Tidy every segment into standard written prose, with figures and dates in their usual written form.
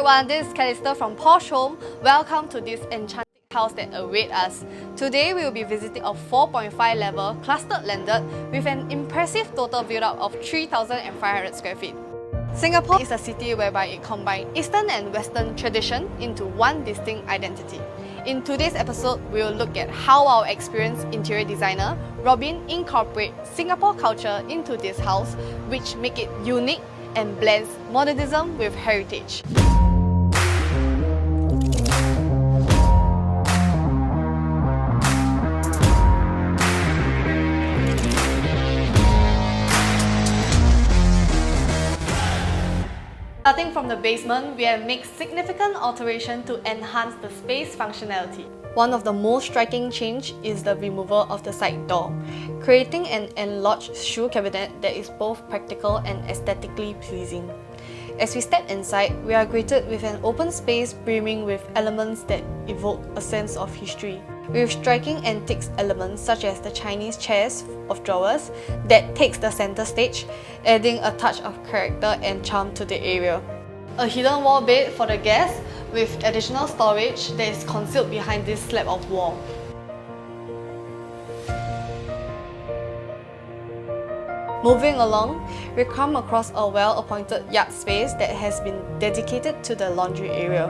everyone, this is Calista from Posh Home. Welcome to this enchanting house that awaits us. Today we will be visiting a 4.5 level clustered landed with an impressive total build-up of 3,500 square feet. Singapore is a city whereby it combines Eastern and Western tradition into one distinct identity. In today's episode, we will look at how our experienced interior designer, Robin, incorporates Singapore culture into this house, which make it unique and blends modernism with heritage. Starting from the basement, we have made significant alteration to enhance the space functionality. One of the most striking change is the removal of the side door, creating an enlarged shoe cabinet that is both practical and aesthetically pleasing. As we step inside, we are greeted with an open space brimming with elements that evoke a sense of history, with striking antiques elements such as the Chinese chairs of drawers that takes the center stage, adding a touch of character and charm to the area. A hidden wall bed for the guests with additional storage that is concealed behind this slab of wall. Moving along, we come across a well-appointed yard space that has been dedicated to the laundry area.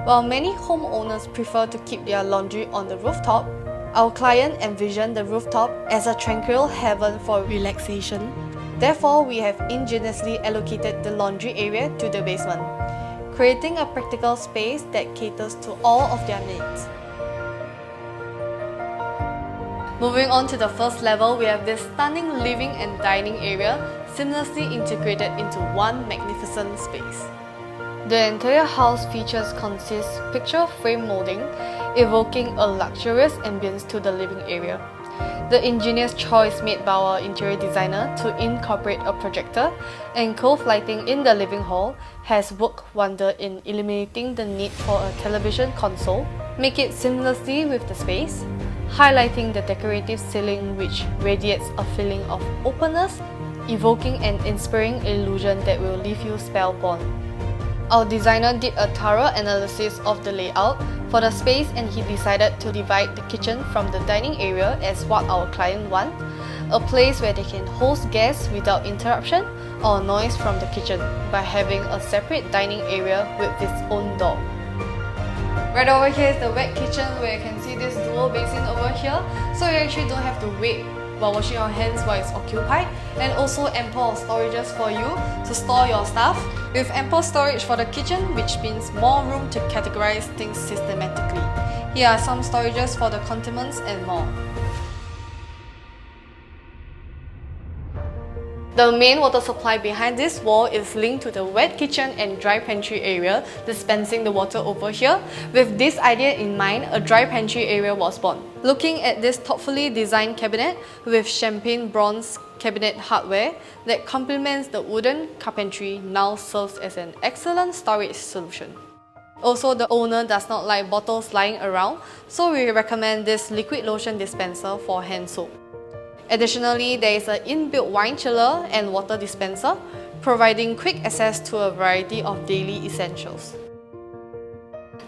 While many homeowners prefer to keep their laundry on the rooftop, our client envisioned the rooftop as a tranquil haven for relaxation. Therefore, we have ingeniously allocated the laundry area to the basement, creating a practical space that caters to all of their needs. Moving on to the first level, we have this stunning living and dining area seamlessly integrated into one magnificent space. The entire house features consist picture frame molding, evoking a luxurious ambience to the living area. The ingenious choice made by our interior designer to incorporate a projector and cove lighting in the living hall has worked wonder in eliminating the need for a television console, make it seamlessly with the space, highlighting the decorative ceiling which radiates a feeling of openness, evoking an inspiring illusion that will leave you spellbound. Our designer did a thorough analysis of the layout for the space and he decided to divide the kitchen from the dining area as what our client want, a place where they can host guests without interruption or noise from the kitchen by having a separate dining area with its own door. Right over here is the wet kitchen where you can see this dual basin over here, so you actually don't have to wait while washing your hands while it's occupied, and also ample storages for you to store your stuff, with ample storage for the kitchen, which means more room to categorize things systematically. Here are some storages for the condiments and more. The main water supply behind this wall is linked to the wet kitchen and dry pantry area, dispensing the water over here. With this idea in mind, a dry pantry area was born. Looking at this thoughtfully designed cabinet with champagne bronze cabinet hardware that complements the wooden carpentry now serves as an excellent storage solution. Also, the owner does not like bottles lying around, so we recommend this liquid lotion dispenser for hand soap. Additionally, there is an inbuilt wine chiller and water dispenser, providing quick access to a variety of daily essentials.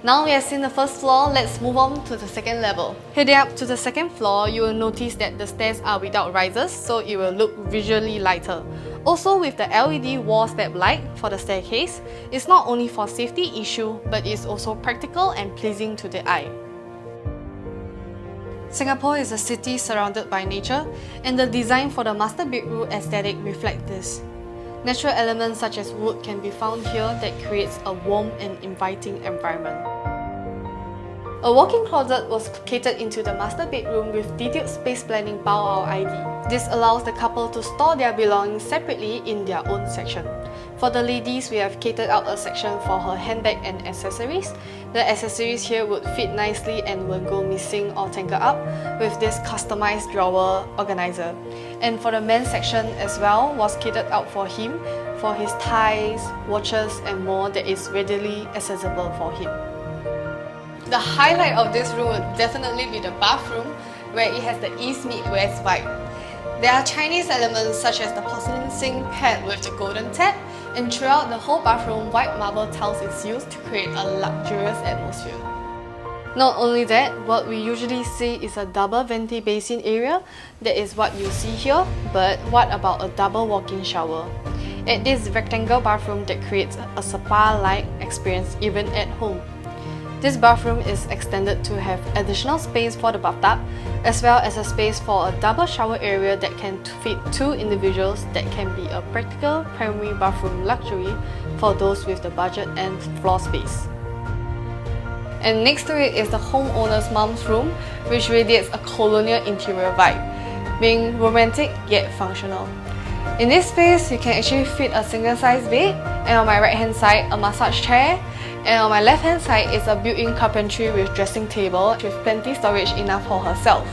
Now we have seen the first floor, let's move on to the second level. Heading up to the second floor, you will notice that the stairs are without risers, so it will look visually lighter. Also, with the LED wall step light for the staircase, it's not only for safety issue, but it's also practical and pleasing to the eye. Singapore is a city surrounded by nature, and the design for the master bedroom aesthetic reflects this. Natural elements such as wood can be found here that creates a warm and inviting environment. A walk-in closet was catered into the master bedroom with detailed space planning by our ID. This allows the couple to store their belongings separately in their own section. For the ladies, we have catered out a section for her handbag and accessories. The accessories here would fit nicely and won't go missing or tangle up with this customized drawer organizer. And for the men's section as well was catered out for him, for his ties, watches and more that is readily accessible for him. The highlight of this room would definitely be the bathroom, where it has the East meets West vibe. There are Chinese elements such as the porcelain sink pad with the golden tap, And throughout the whole bathroom, white marble tiles is used to create a luxurious atmosphere. Not only that, what we usually see is a double venti basin area. That is what you see here, but what about a double walk-in shower? At this rectangle bathroom that creates a spa-like experience even at home. This bathroom is extended to have additional space for the bathtub, as well as a space for a double shower area that can fit 2 individuals. That can be a practical primary bathroom luxury for those with the budget and floor space. And next to it is the homeowner's mom's room, which radiates a colonial interior vibe, being romantic yet functional. In this space, you can actually fit a single-size bed, and on my right-hand side, a massage chair, and on my left-hand side is a built-in carpentry with dressing table with plenty storage enough for herself.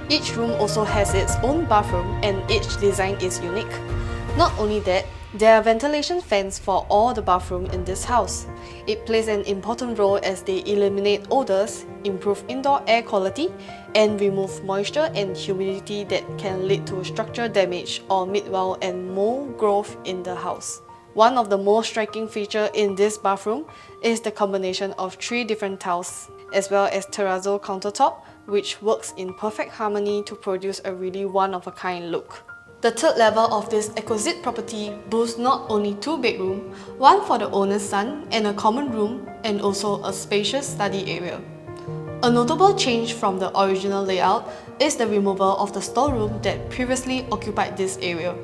Each room also has its own bathroom, and each design is unique. Not only that, there are ventilation fans for all the bathrooms in this house. It plays an important role as they eliminate odors, improve indoor air quality, and remove moisture and humidity that can lead to structural damage or mildew and mold growth in the house. One of the most striking features in this bathroom is the combination of 3 different tiles, as well as terrazzo countertop, which works in perfect harmony to produce a really one-of-a-kind look. The third level of this exquisite property boasts not only 2 bedrooms, one for the owner's son and a common room, and also a spacious study area. A notable change from the original layout is the removal of the storeroom that previously occupied this area.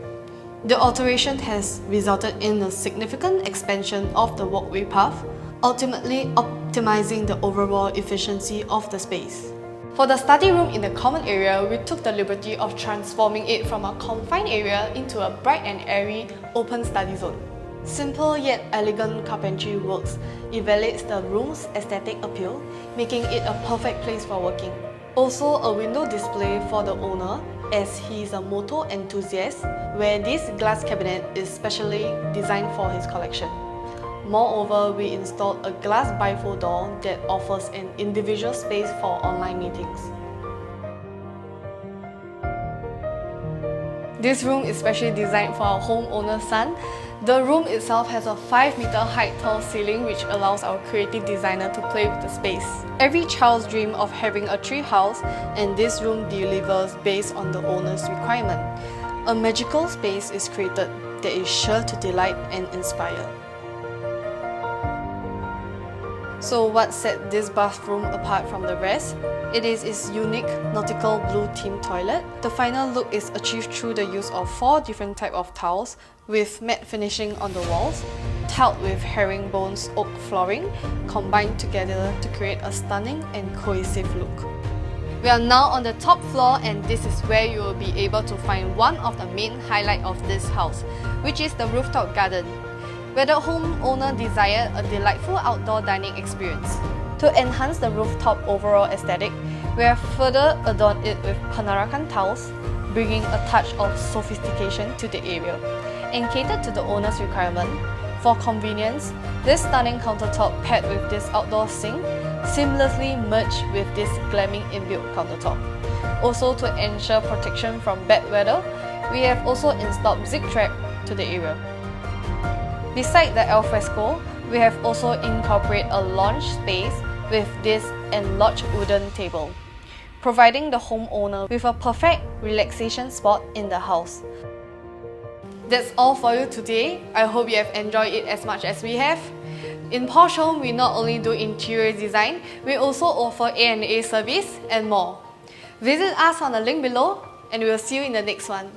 The alteration has resulted in a significant expansion of the walkway path, ultimately optimizing the overall efficiency of the space. For the study room in the common area, we took the liberty of transforming it from a confined area into a bright and airy open study zone. Simple yet elegant carpentry works elevates the room's aesthetic appeal, making it a perfect place for working. Also, a window display for the owner, as he is a motor enthusiast, where this glass cabinet is specially designed for his collection. Moreover, we installed a glass bifold door that offers an individual space for online meetings. This room is specially designed for our homeowner's son. The room itself has a 5-meter height tall ceiling, which allows our creative designer to play with the space. Every child's dream of having a tree house, and this room delivers based on the owner's requirement. A magical space is created that is sure to delight and inspire. So what set this bathroom apart from the rest? It is its unique nautical blue themed toilet. The final look is achieved through the use of 4 different types of tiles with matte finishing on the walls, tiled with herringbones oak flooring, combined together to create a stunning and cohesive look. We are now on the top floor, and this is where you will be able to find one of the main highlights of this house, which is the rooftop garden, where the homeowner desired a delightful outdoor dining experience. To enhance the rooftop overall aesthetic, we have further adorned it with Panarakan tiles, bringing a touch of sophistication to the area. And catered to the owner's requirement, for convenience, this stunning countertop paired with this outdoor sink seamlessly merged with this glamming inbuilt countertop. Also, to ensure protection from bad weather, we have also installed zip trap to the area. Beside the alfresco, we have also incorporated a lounge space with this enlarged wooden table, providing the homeowner with a perfect relaxation spot in the house. That's all for you today. I hope you have enjoyed it as much as we have. In Posh Home, we not only do interior design, we also offer A&A service and more. Visit us on the link below, and we will see you in the next one.